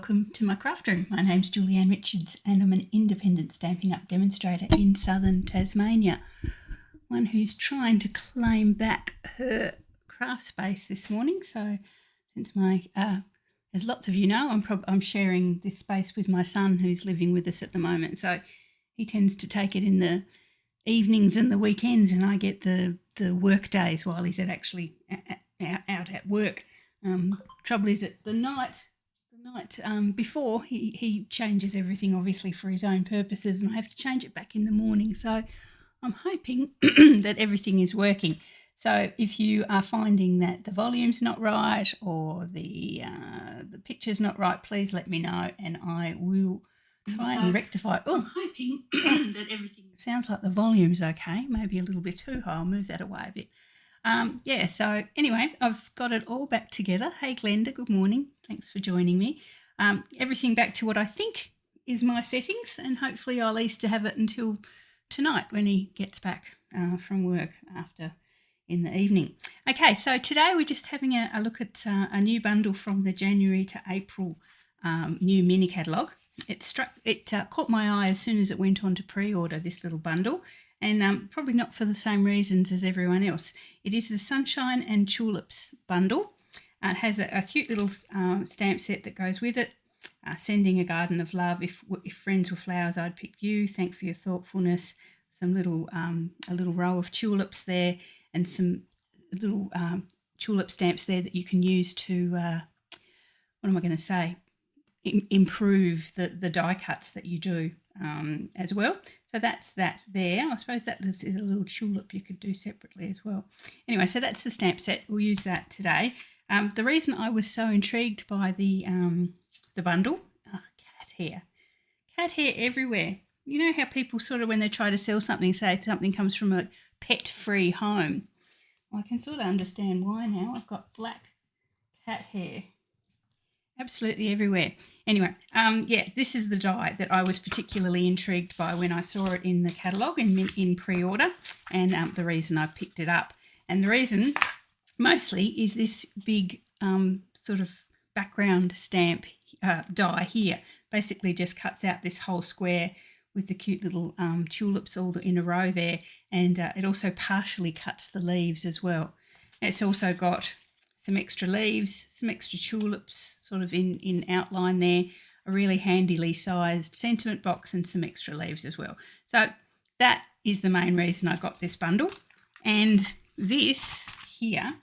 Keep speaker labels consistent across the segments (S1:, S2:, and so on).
S1: welcome to my craft room. My name's Julianne Richards and I'm an independent Stampin' Up! Demonstrator in southern Tasmania. One who's trying to claim back her craft space this morning. So since as lots of you know, I'm sharing this space with my son who's living with us at the moment. So he tends to take it in the evenings and the weekends, and I get the work days while he's actually out at work. Trouble is that the night before he changes everything obviously for his own purposes, and I have to change it back in the morning. So I'm hoping that everything is working. So if you are finding that the volume's not right or the picture's not right, please let me know and I will try and rectify it. I'm hoping that everything sounds like the volume's okay, maybe a little bit too high. I'll move that away a bit. So anyway, I've got it all back together. Hey Glenda, good morning. Thanks for joining me. Everything back to what I think is my settings, and hopefully I'll at least have it until tonight when he gets back from work after in the evening. Okay, so today we're just having a look at a new bundle from the January to April new mini catalogue. It caught my eye as soon as it went on to pre-order, this little bundle, and probably not for the same reasons as everyone else. It is the Sunshine and Tulips bundle. It has a cute little stamp set that goes with it. Sending a garden of love. If friends were flowers, I'd pick you. Thank for your thoughtfulness. Some little a little row of tulips there, and some little tulip stamps there that you can use to what am I going to say? Improve the die cuts that you do as well. So that's that there. I suppose that is a little tulip you could do separately as well. Anyway, so that's the stamp set. We'll use that today. The reason I was so intrigued by the bundle, cat hair everywhere. You know how people sort of, when they try to sell something, say something comes from a pet-free home. Well, I can sort of understand why now. I've got black cat hair absolutely everywhere. Anyway, this is the die that I was particularly intrigued by when I saw it in the catalogue in pre-order, and the reason I picked it up. And the reason mostly is this big sort of background stamp die here. Basically just cuts out this whole square with the cute little tulips all in a row there, and it also partially cuts the leaves as well. It's also got some extra leaves, some extra tulips sort of in outline there, a really handily sized sentiment box and some extra leaves as well. So that is the main reason I got this bundle. And this here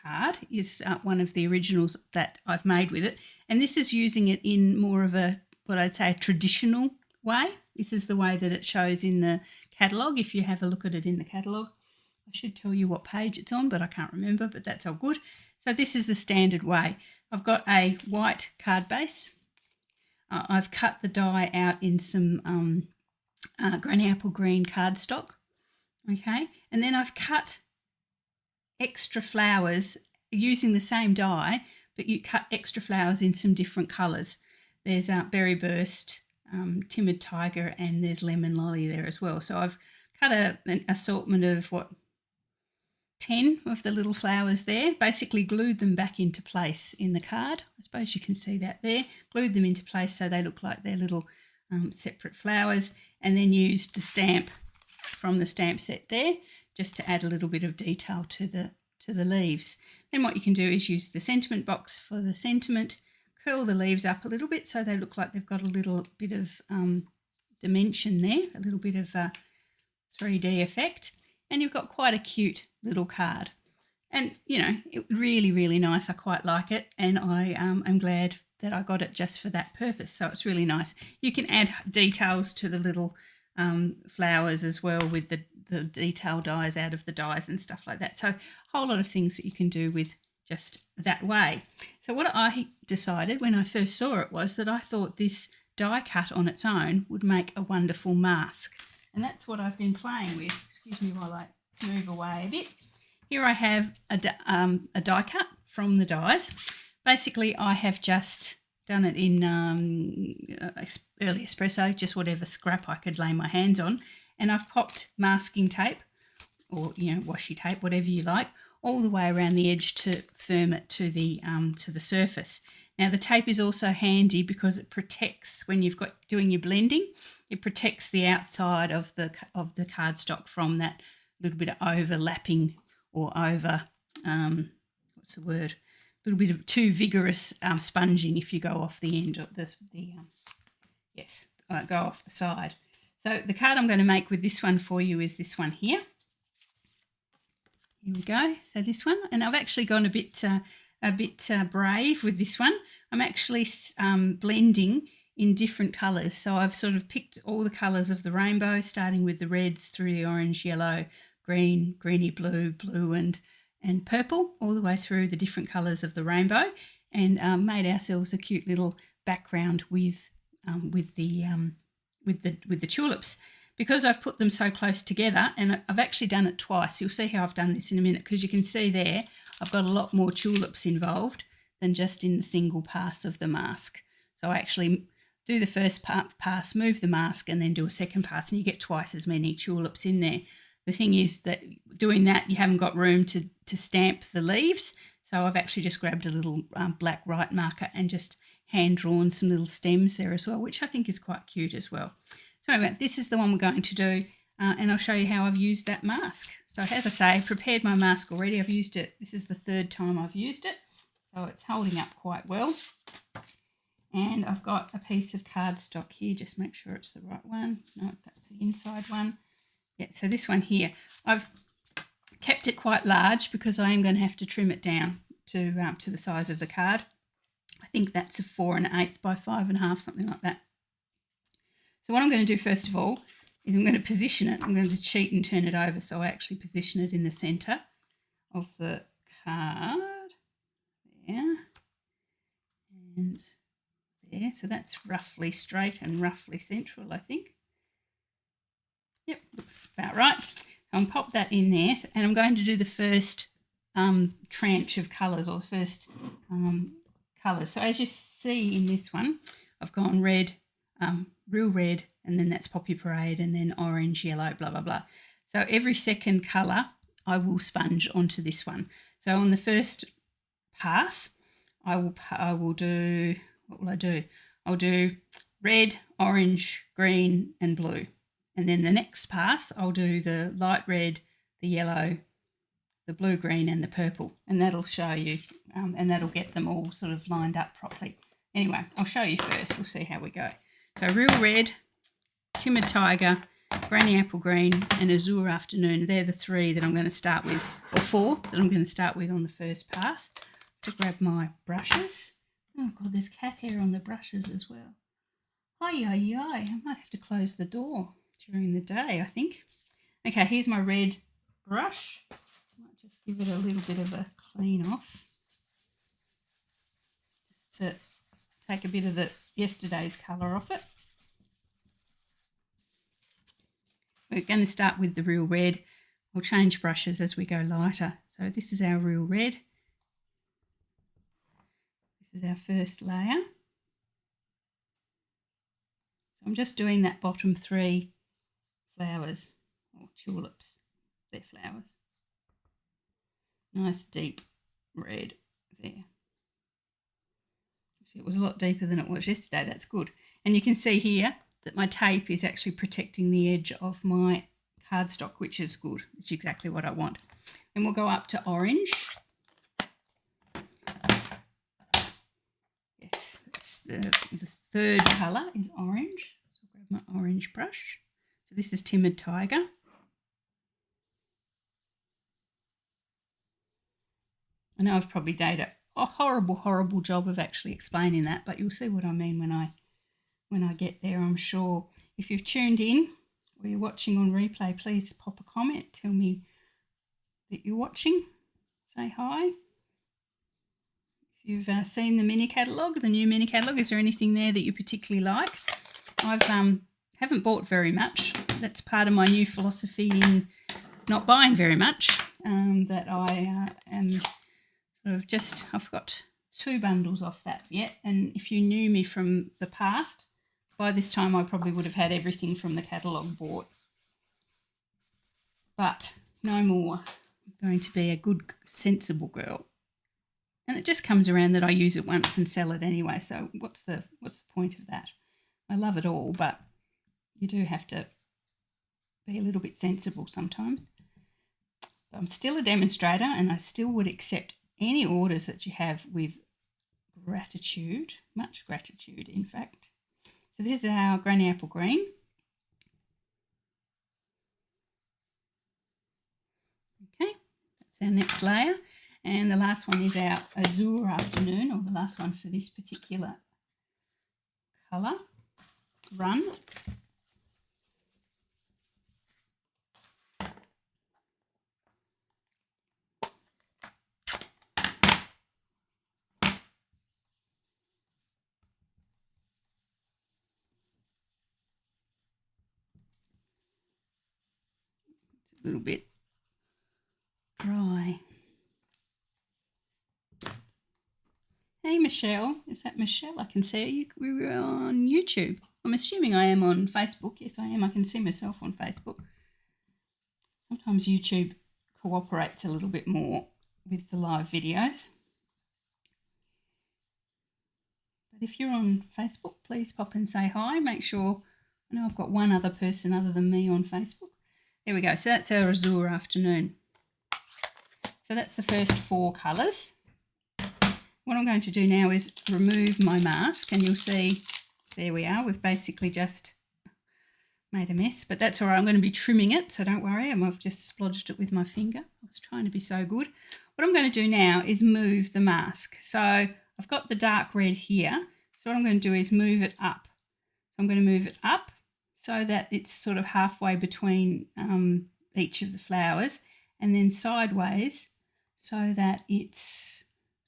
S1: card is one of the originals that I've made with it, and this is using it in more of a, what I'd say, a traditional way. This is the way that it shows in the catalogue. If you have a look at it in the catalogue, I should tell you what page it's on, but I can't remember, but that's all good. So this is the standard way. I've got a white card base. I've cut the die out in some granny apple green cardstock, okay? And then I've cut extra flowers using the same die, but you cut extra flowers in some different colours. There's Berry Burst, Timid Tiger, and there's Lemon Lolly there as well. So I've cut an assortment of 10 of the little flowers there, basically glued them back into place in the card. I suppose you can see that there. Glued them into place so they look like they're little separate flowers, and then used the stamp from the stamp set there just to add a little bit of detail to the leaves. Then what you can do is use the sentiment box for the sentiment, curl the leaves up a little bit so they look like they've got a little bit of dimension there, a little bit of a 3D effect, and you've got quite a cute little card. And you know, it really, really nice. I quite like it, and I am glad that I got it just for that purpose. So it's really nice. You can add details to the little flowers as well with the detail dies out of the dies and stuff like that. So a whole lot of things that you can do with just that way. So what I decided when I first saw it was that I thought this die cut on its own would make a wonderful mask. And that's what I've been playing with. Excuse me while I move away a bit. Here I have a die cut from the dies. Basically, I have just done it in early espresso, just whatever scrap I could lay my hands on. And I've popped masking tape, or washi tape, whatever you like, all the way around the edge to firm it to the surface. Now the tape is also handy because it protects, when you've got doing your blending, it protects the outside of the cardstock from that little bit of overlapping or over, what's the word? A little bit of too vigorous sponging if you go off the end of go off the side. So the card I'm going to make with this one for you is this one here. Here we go. So this one, and I've actually gone a bit brave with this one. I'm actually blending in different colours. So I've sort of picked all the colours of the rainbow, starting with the reds through the orange, yellow, green, greeny blue, blue and purple, all the way through the different colours of the rainbow, and made ourselves a cute little background with the tulips. Because I've put them so close together, and I've actually done it twice. You'll see how I've done this in a minute, because you can see there I've got a lot more tulips involved than just in the single pass of the mask. So I actually do the first pass, move the mask, and then do a second pass, and you get twice as many tulips in there. The thing is that doing that, you haven't got room to stamp the leaves. So I've actually just grabbed a little black right marker and just hand drawn some little stems there as well, which I think is quite cute as well. So anyway, this is the one we're going to do, and I'll show you how I've used that mask. So as I say, prepared my mask already. I've used it. This is the third time I've used it, so it's holding up quite well. And I've got a piece of cardstock here. Just make sure it's the right one. No, that's the inside one. Yeah, so this one here, I've kept it quite large because I am going to have to trim it down to the size of the card. I think that's a 4 1/8 by 5 1/2, something like that. So what I'm going to do first of all is I'm going to position it. I'm going to cheat and turn it over so I actually position it in the centre of the card. There. And there. So that's roughly straight and roughly central, I think. Yep, looks about right. So I'll pop that in there, and I'm going to do the first tranche of colours, or the first colours. So as you see in this one, I've gone red, real red, and then that's Poppy Parade, and then orange, yellow, blah, blah, blah. So every second colour I will sponge onto this one. So on the first pass, I will do, what will I do? I'll do red, orange, green and blue. And then the next pass, I'll do the light red, the yellow, the blue, green and the purple. And that'll show you, and that'll get them all sort of lined up properly. Anyway, I'll show you first. We'll see how we go. So real red, timid tiger, granny apple green and azure afternoon. They're the three that I'm going to start with, or four that I'm going to start with on the first pass. To grab my brushes. Oh God, there's cat hair on the brushes as well. Ay. I might have to close the door during the day, I think. Okay, here's my red brush. I might just give it a little bit of a clean off, just to take a bit of the yesterday's colour off it. We're going to start with the real red. We'll change brushes as we go lighter. So this is our real red. This is our first layer. So I'm just doing that bottom three flowers, or tulips. They're flowers. Nice deep red there. It was a lot deeper than it was yesterday. That's good. And you can see here that my tape is actually protecting the edge of my cardstock, which is good. It's exactly what I want. And we'll go up to orange. Yes, the third colour is orange. So I'll grab my orange brush. So this is Timid Tiger. I know I've probably done a horrible job of actually explaining that, but you'll see what I mean when I get there, I'm sure. If you've tuned in or you're watching on replay, please pop a comment. Tell me that you're watching. Say hi. If you've seen the mini catalogue, the new mini catalogue, is there anything there that you particularly like? I've haven't bought very much. That's part of my new philosophy in not buying very much, that I am sort of just, I've got 2 bundles off that yet, and if you knew me from the past, by this time I probably would have had everything from the catalogue bought. But no more. I'm going to be a good, sensible girl And it just comes around that I use it once and sell it anyway. So what's the point of that? I love it all, but you do have to be a little bit sensible sometimes. But I'm still a demonstrator, and I still would accept any orders that you have with gratitude, much gratitude, in fact. So this is our Granny Apple Green. Okay, that's our next layer. And the last one is our Azure Afternoon, or the last one for this particular colour run. It's a little bit dry. Hey Michelle, is that Michelle? I can see you. We're on YouTube. I'm assuming I am on Facebook. Yes, I am. I can see myself on Facebook. Sometimes YouTube cooperates a little bit more with the live videos. But if you're on Facebook, please pop and say hi. Make sure, I know I've got one other person other than me on Facebook. There we go. So that's our Azure Afternoon. So that's the first 4 colours. What I'm going to do now is remove my mask, and you'll see, there we are, we've basically just made a mess, but that's all right. I'm going to be trimming it, so don't worry. I've just splodged it with my finger. I was trying to be so good. What I'm going to do now is move the mask. So I've got the dark red here, so what I'm going to do is move it up. So I'm going to move it up so that it's sort of halfway between each of the flowers, and then sideways so that it's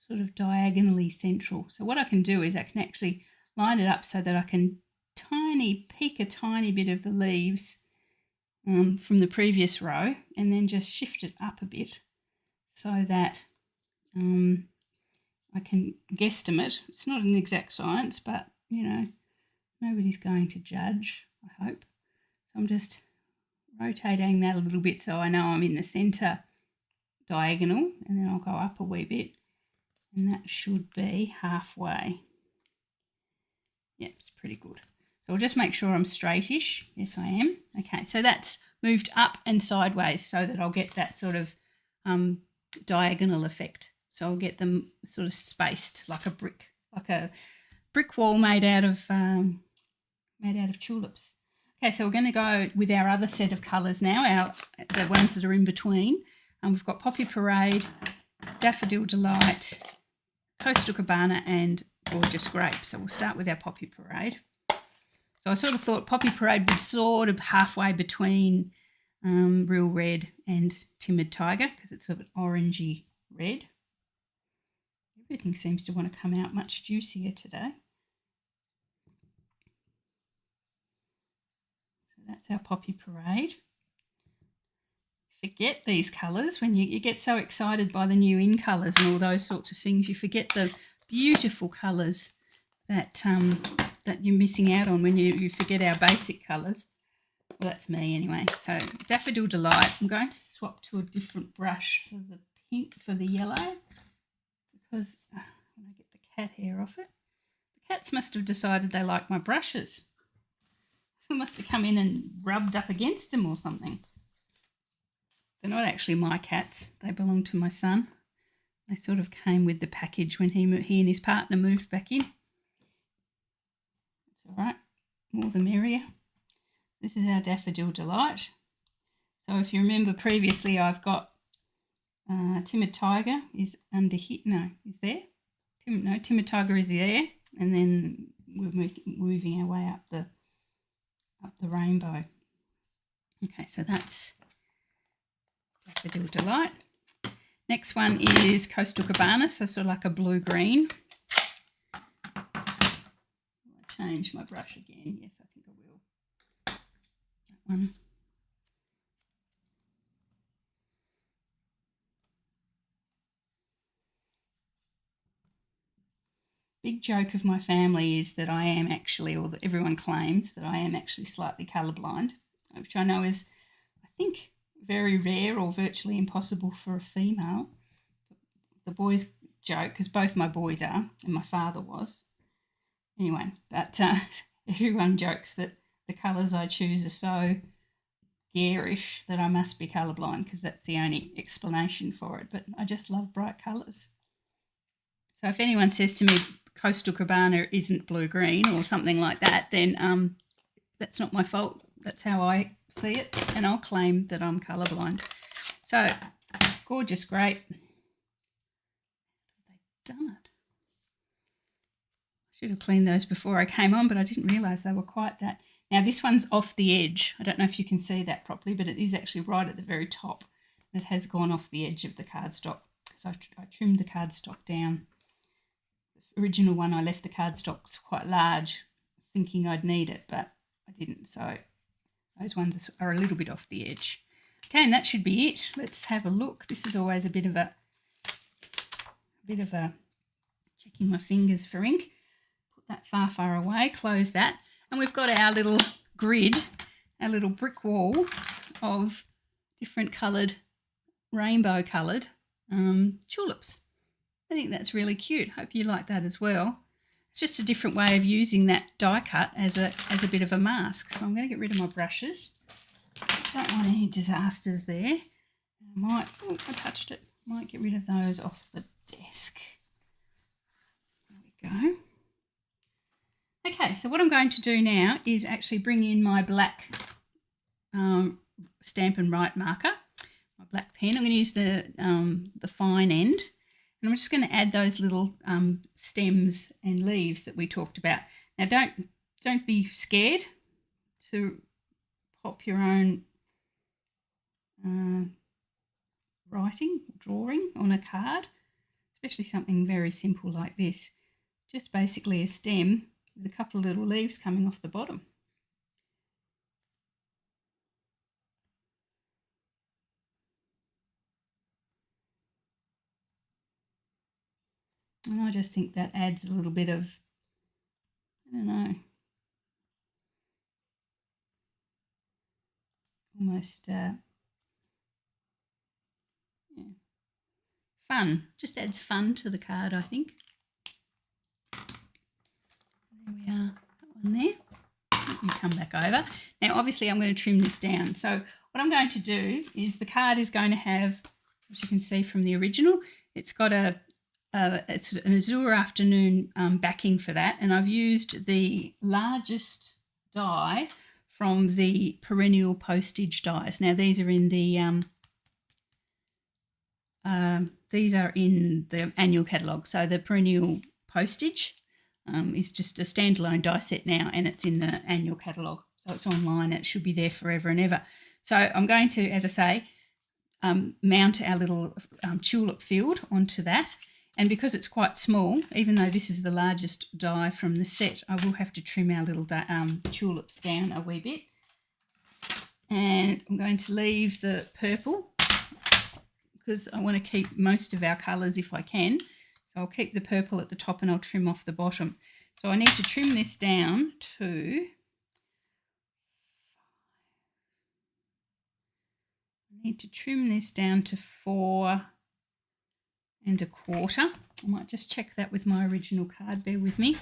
S1: sort of diagonally central. So what I can do is I can actually line it up so that I can peek a tiny bit of the leaves from the previous row, and then just shift it up a bit so that I can guesstimate. It's not an exact science, but you know, nobody's going to judge, I hope. So I'm just rotating that a little bit so I know I'm in the centre diagonal, and then I'll go up a wee bit, and that should be halfway. Yep, it's pretty good. So I'll just make sure I'm straightish. Yes, I am. Okay, so that's moved up and sideways so that I'll get that sort of diagonal effect. So I'll get them sort of spaced like a brick wall made out of tulips. Okay, so we're going to go with our other set of colours now, the ones that are in between. We've got Poppy Parade, Daffodil Delight, Coastal Cabana, and Gorgeous Grape. So we'll start with our Poppy Parade. So I sort of thought Poppy Parade was sort of halfway between Real Red and Timid Tiger, because it's sort of an orangey red. Everything seems to want to come out much juicier today. So that's our Poppy Parade. Forget these colours when you get so excited by the new in colours and all those sorts of things. You forget the beautiful colours that that you're missing out on when you forget our basic colours. Well, that's me anyway. So Daffodil Delight. I'm going to swap to a different brush for the pink, for the yellow, because when I get the cat hair off it, the cats must have decided they like my brushes. I must have come in and rubbed up against them or something. They're not actually my cats. They belong to my son. They sort of came with the package when he and his partner moved back in. That's all right. More the merrier. This is our Daffodil Delight. So if you remember previously, I've got Timid Tiger is under here. No, is there? Timid Tiger is there. And then we're moving our way up the rainbow. Okay, so that's Daffodil Delight. Next one is Coastal Cabana, so sort of like a blue-green. I'll change my brush again. Yes, I think I will. That one. Big joke of my family is that I am actually, or that everyone claims that I am actually slightly colourblind, which I know is, I think, very rare or virtually impossible for a female. The boys joke because both my boys are and my father was. Anyway, but everyone jokes that the colours I choose are so garish that I must be colourblind because that's the only explanation for it. But I just love bright colours. So if anyone says to me Coastal Cabana isn't blue-green or something like that, then that's not my fault. That's how I see it, and I'll claim that I'm colourblind. So, gorgeous grape. They've done it. Should have cleaned those before I came on, but I didn't realise they were quite that. Now, this one's off the edge. I don't know if you can see that properly, but it is actually right at the very top. It has gone off the edge of the cardstock. So I trimmed the cardstock down. The original one, I left the cardstock quite large, thinking I'd need it, but I didn't. So those ones are a little bit off the edge. Okay, and that should be it. Let's have a look. This is always a bit of a checking my fingers for ink. That far away, close that, and we've got our little grid, our little brick wall of different coloured, rainbow coloured tulips. I think that's really cute. Hope you like that as well. It's just a different way of using that die cut as a bit of a mask. So I'm going to get rid of my brushes. Don't want any disasters there. I touched it. Might get rid of those off the desk. There we go. Okay, so what I'm going to do now is actually bring in my black Stampin' Write marker, my black pen. I'm going to use the fine end, and I'm just going to add those little stems and leaves that we talked about. Now, don't be scared to pop your own drawing on a card, especially something very simple like this. Just basically a stem with a couple of little leaves coming off the bottom. And I just think that adds a little bit of, I don't know, almost fun. Just adds fun to the card, I think. There we are, that one there. You come back over. Now, obviously, I'm going to trim this down. So what I'm going to do is the card is going to have, as you can see from the original, it's got it's an Azure Afternoon backing for that, and I've used the largest die from the perennial postage dies. Now, these are in the annual catalogue. So the perennial postage is just a standalone die set now, and it's in the annual catalogue. So it's online. It should be there forever and ever. So I'm going to, as I say, mount our little tulip field onto that. And because it's quite small, even though this is the largest die from the set, I will have to trim our little tulips down a wee bit. And I'm going to leave the purple because I want to keep most of our colours if I can. So I'll keep the purple at the top and I'll trim off the bottom. So I need to trim this down to 4 1/4. I might just check that with my original card. Bear with me.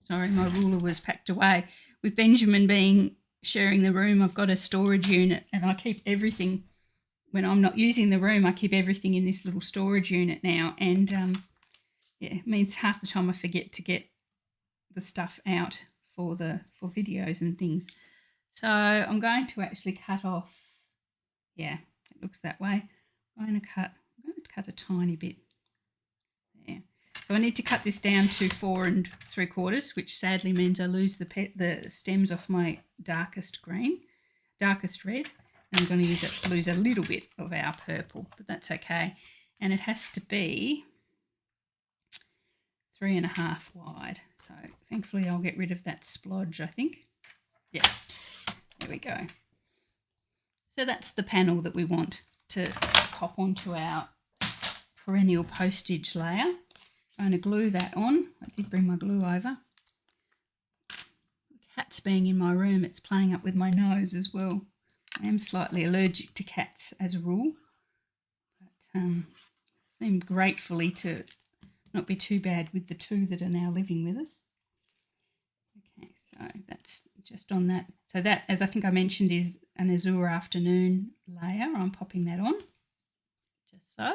S1: Sorry, my ruler was packed away. With Benjamin sharing the room, I've got a storage unit and I keep everything, when I'm not using the room, I keep everything in this little storage unit now. And it means half the time I forget to get the stuff out for videos and things. So I'm going to actually cut off, yeah, it looks that way. I'm going to cut a tiny bit there. So I need to cut this down to 4 3/4, which sadly means I lose the stems off my darkest red. And I'm going to lose a little bit of our purple, but that's okay. And it has to be 3.5 wide. So thankfully I'll get rid of that splodge, I think. Yes, there we go. So that's the panel that we want to pop onto our perennial postage layer. I'm going to glue that on. I did bring my glue over. cats being in my room, it's playing up with my nose as well. I am slightly allergic to cats as a rule, but seem gratefully to not be too bad with the two that are now living with us. Okay, so that's just on that. So that, as I think I mentioned, is an azure afternoon layer. I'm popping that on, just so.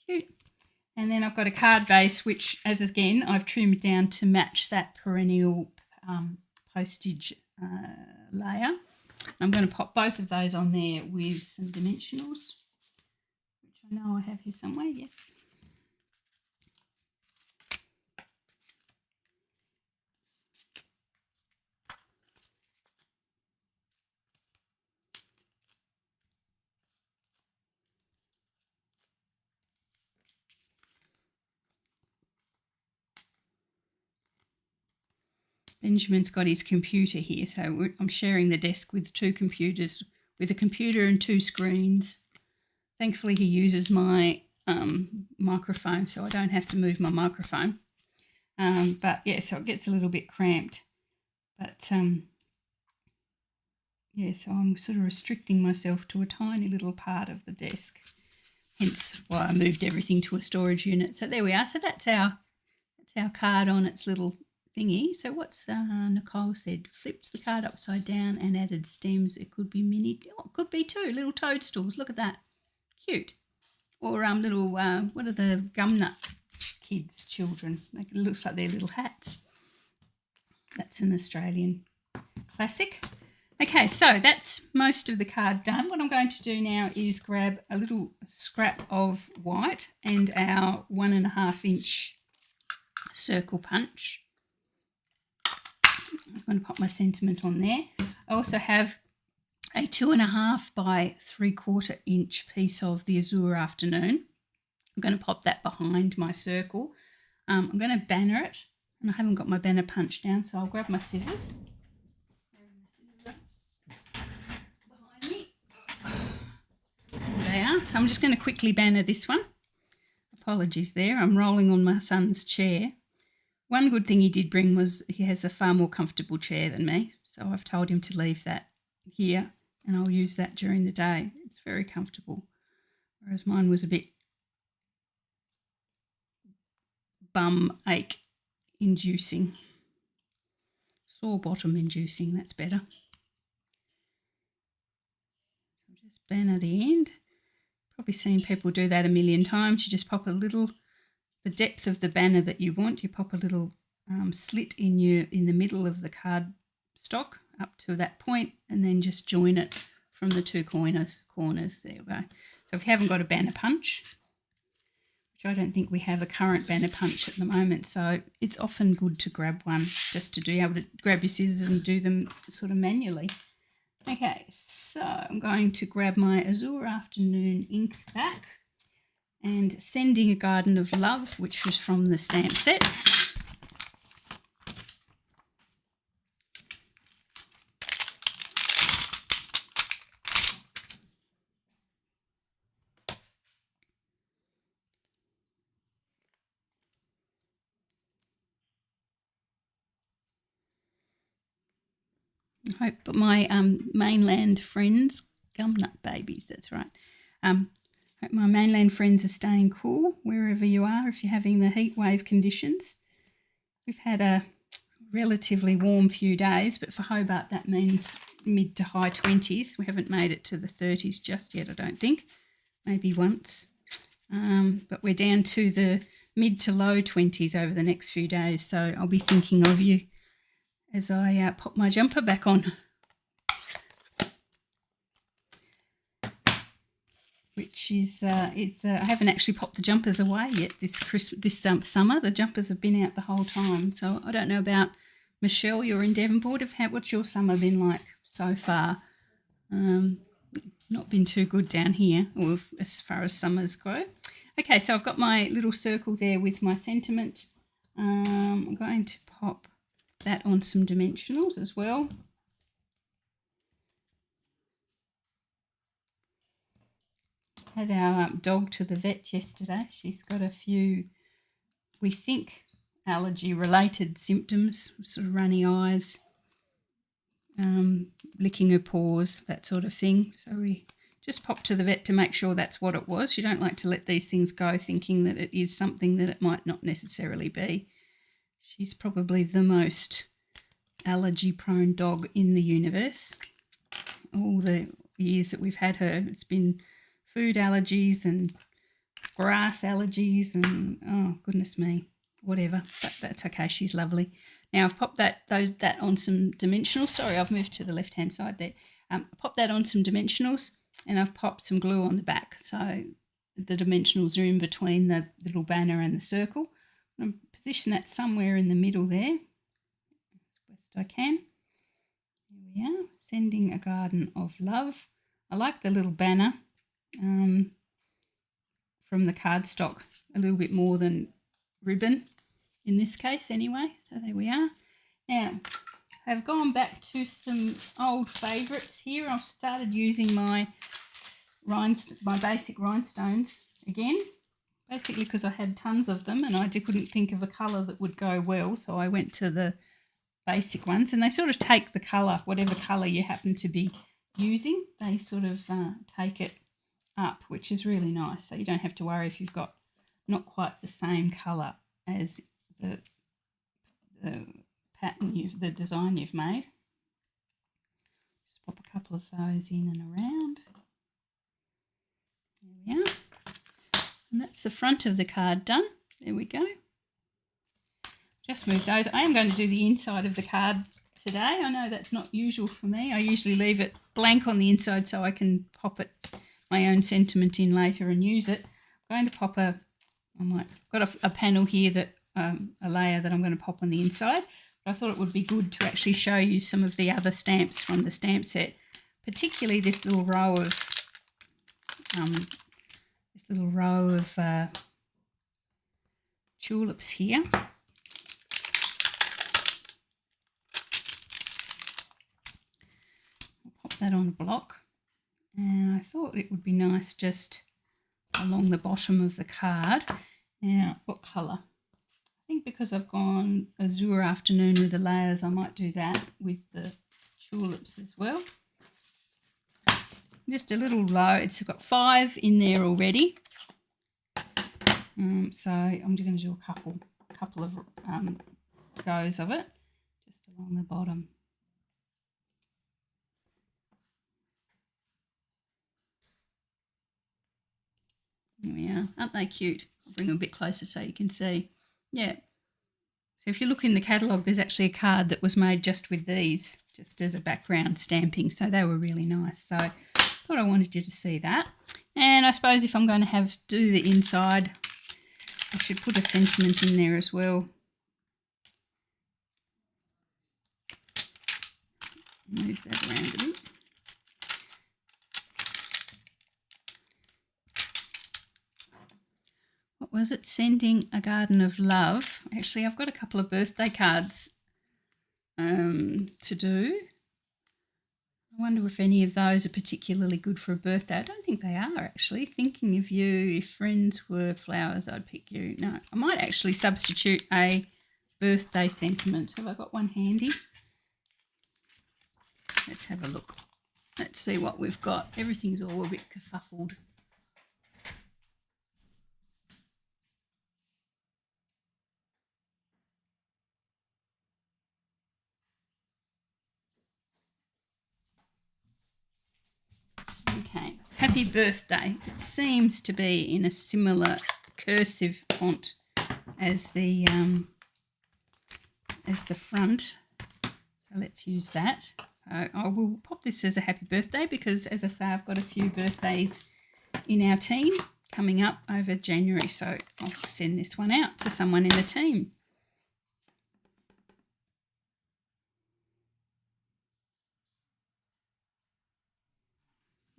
S1: Cute. And then I've got a card base, which, as again, I've trimmed down to match that perennial postage layer. I'm going to pop both of those on there with some dimensionals, which I know I have here somewhere, yes. Benjamin's got his computer here, so I'm sharing the desk with two computers, with a computer and two screens. Thankfully, he uses my microphone, so I don't have to move my microphone. But yeah, so it gets a little bit cramped. But yeah, so I'm sort of restricting myself to a tiny little part of the desk. Hence why I moved everything to a storage unit. So there we are. So that's our card on its little thingy. So what's Nicole said? Flipped the card upside down and added stems. It could be mini. Oh, it could be two little toadstools. Look at that, cute. Or little what are the gumnut kids' children? Like, it looks like they're little hats. That's an Australian classic. Okay, so that's most of the card done. What I'm going to do now is grab a little scrap of white and our 1.5 inch circle punch. I'm going to pop my sentiment on there. I also have a 2.5 by 3/4 inch piece of the Azure Afternoon. I'm going to pop that behind my circle. I'm going to banner it, and I haven't got my banner punch down, so I'll grab my scissors. Behind me. There they are. So I'm just going to quickly banner this one. Apologies there, I'm rolling on my son's chair. One good thing he did bring was he has a far more comfortable chair than me, so I've told him to leave that here and I'll use that during the day. It's very comfortable, whereas mine was a bit bum ache inducing, sore bottom inducing, that's better. So just banner the end. Probably seen people do that a million times. You just pop a little, the depth of the banner that you want, you pop a little slit in the middle of the card stock up to that point, and then just join it from the two corners. There we go. So if you haven't got a banner punch, which I don't think we have a current banner punch at the moment, so it's often good to grab one just to be able to grab your scissors and do them sort of manually. Okay, so I'm going to grab my Azure Afternoon ink back and Sending a Garden of Love, which was from the stamp set. I hope my mainland friends, gumnut babies, that's right. Hope my mainland friends are staying cool wherever you are if you're having the heat wave conditions. We've had a relatively warm few days, but for Hobart that means mid to high 20s. We haven't made it to the 30s just yet, I don't think. Maybe once. But we're down to the mid to low 20s over the next few days, so I'll be thinking of you as I pop my jumper back on. Which is, I haven't actually popped the jumpers away yet this summer. The jumpers have been out the whole time. So I don't know about Michelle, you're in Devonport. What's your summer been like so far? Not been too good down here, or as far as summers go. Okay, so I've got my little circle there with my sentiment. I'm going to pop that on some dimensionals as well. Had our dog to the vet yesterday. She's got a few, we think, allergy related symptoms, sort of runny eyes, licking her paws, that sort of thing. So we just popped to the vet to make sure that's what it was. You don't like to let these things go thinking that it is something that it might not necessarily be. She's probably the most allergy-prone dog in the universe. All the years that we've had her, it's been food allergies and grass allergies and, oh, goodness me, whatever. But that's okay. She's lovely. Now, I've popped that on some dimensionals. Sorry, I've moved to the left-hand side there. I popped that on some dimensionals and I've popped some glue on the back. So the dimensionals are in between the little banner and the circle. I'm going to position that somewhere in the middle there as best I can. Here we are, sending a garden of love. I like the little banner from the cardstock a little bit more than ribbon in this case anyway. So there we are. Now, I've gone back to some old favourites here. I've started using my basic rhinestones again, basically because I had tons of them and I couldn't think of a colour that would go well, so I went to the basic ones, and they sort of take the colour, whatever colour you happen to be using, they sort of take it up, which is really nice. So you don't have to worry if you've got not quite the same colour as the pattern, the design you've made. Just pop a couple of those in and around. There we are. And that's the front of the card done. There we go. Just move those. I am going to do the inside of the card today. I know that's not usual for me. I usually leave it blank on the inside so I can pop it, my own sentiment in later and use it. I'm going to pop got a panel here that a layer that I'm going to pop on the inside. But I thought it would be good to actually show you some of the other stamps from the stamp set, particularly this little row of tulips here. That on a block, and I thought it would be nice just along the bottom of the card. Now, what colour? I think because I've gone azure afternoon with the layers, I might do that with the tulips as well. Just a little low. It's got 5 in there already, so I'm just going to do a couple of goes of it just along the bottom. There we are. Aren't they cute? I'll bring them a bit closer so you can see. Yeah. So if you look in the catalogue, there's actually a card that was made just with these, just as a background stamping. So they were really nice. So I thought I wanted you to see that. And I suppose if I'm going to do the inside, I should put a sentiment in there as well. Move that around a bit. What was it? Sending a garden of love. Actually, I've got a couple of birthday cards to do. I wonder if any of those are particularly good for a birthday. I don't think they are, actually. Thinking of you, if friends were flowers, I'd pick you. No, I might actually substitute a birthday sentiment. Have I got one handy? Let's have a look. Let's see what we've got. Everything's all a bit kerfuffled. Okay, happy birthday. It seems to be in a similar cursive font as the front. So let's use that. So I will pop this as a happy birthday because, as I say, I've got a few birthdays in our team coming up over January. So I'll send this one out to someone in the team.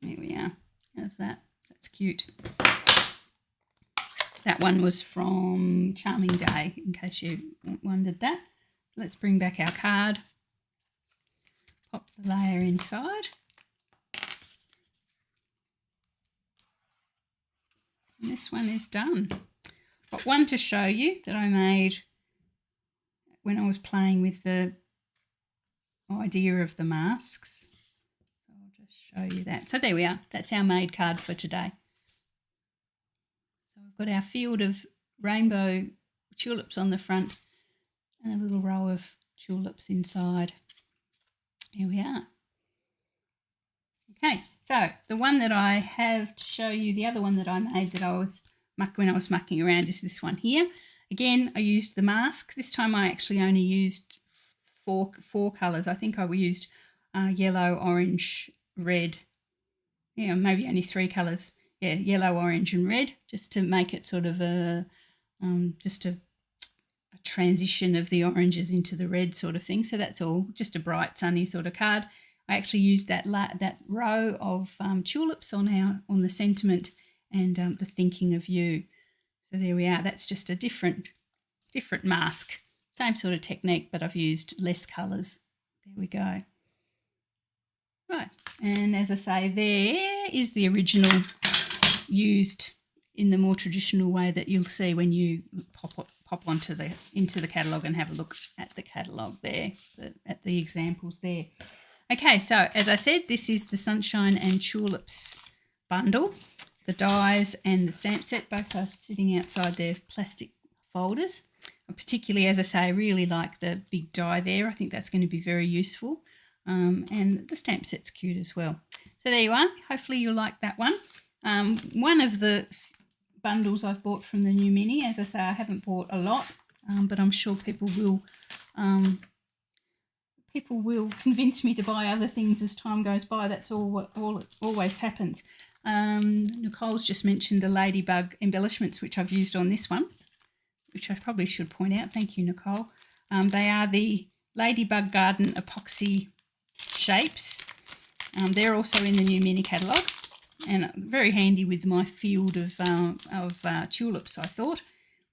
S1: There we are. How's that? That's cute. That one was from Charming Day, in case you wondered that. Let's bring back our card. Pop the layer inside. And this one is done. Got one to show you that I made when I was playing with the idea of the masks. So I'll just show you that. So there we are. That's our made card for today. So we've got our field of rainbow tulips on the front and a little row of tulips inside. Here we are. Okay, so the one that I have to show you, the other one that I made that I was when I was mucking around is this one here. Again, I used the mask. This time I actually only used four colours. I think I used yellow, orange, red. Yeah, maybe only 3 colours. Yeah, yellow, orange and red, just to make it sort of just a transition of the oranges into the red sort of thing. So that's all, just a bright sunny sort of card. I actually used that row of tulips on the sentiment and the thinking of you. So there we are. That's just a different mask. Same sort of technique, but I've used less colours. There we go. Right, and as I say, there is the original used in the more traditional way that you'll see when you pop into the catalogue and have a look at the catalogue there, at the examples there. Okay, so as I said, this is the Sunshine and Tulips bundle. The dies and the stamp set both are sitting outside their plastic folders. Particularly, as I say, I really like the big die there. I think that's going to be very useful. And the stamp set's cute as well. So there you are. Hopefully you'll like that one. One of the bundles I've bought from the new mini. As I say, I haven't bought a lot, but I'm sure people will convince me to buy other things as time goes by. That's what always happens. Nicole's just mentioned the ladybug embellishments, which I've used on this one, which I probably should point out. Thank you, Nicole. They are the Ladybug Garden epoxy shapes. They're also in the new mini catalogue and very handy with my field of tulips, I thought.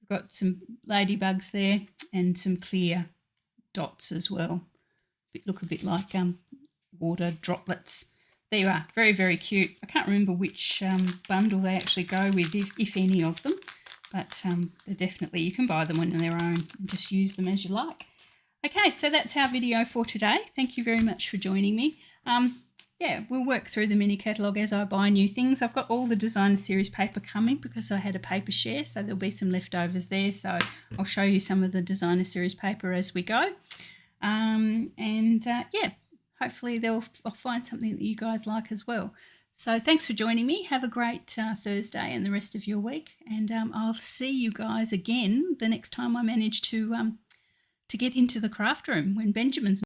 S1: We've got some ladybugs there and some clear dots as well. Look a bit like water droplets. There you are. Very, very cute. I can't remember which bundle they actually go with, if any of them, but they're definitely, you can buy them on their own and just use them as you like. Okay, so that's our video for today. Thank you very much for joining me. Yeah, we'll work through the mini catalogue as I buy new things. I've got all the designer series paper coming because I had a paper share, so there'll be some leftovers there. So I'll show you some of the designer series paper as we go. Yeah, hopefully I'll find something that you guys like as well. So thanks for joining me. Have a great Thursday and the rest of your week. And I'll see you guys again the next time I manage to get into the craft room when Benjamin's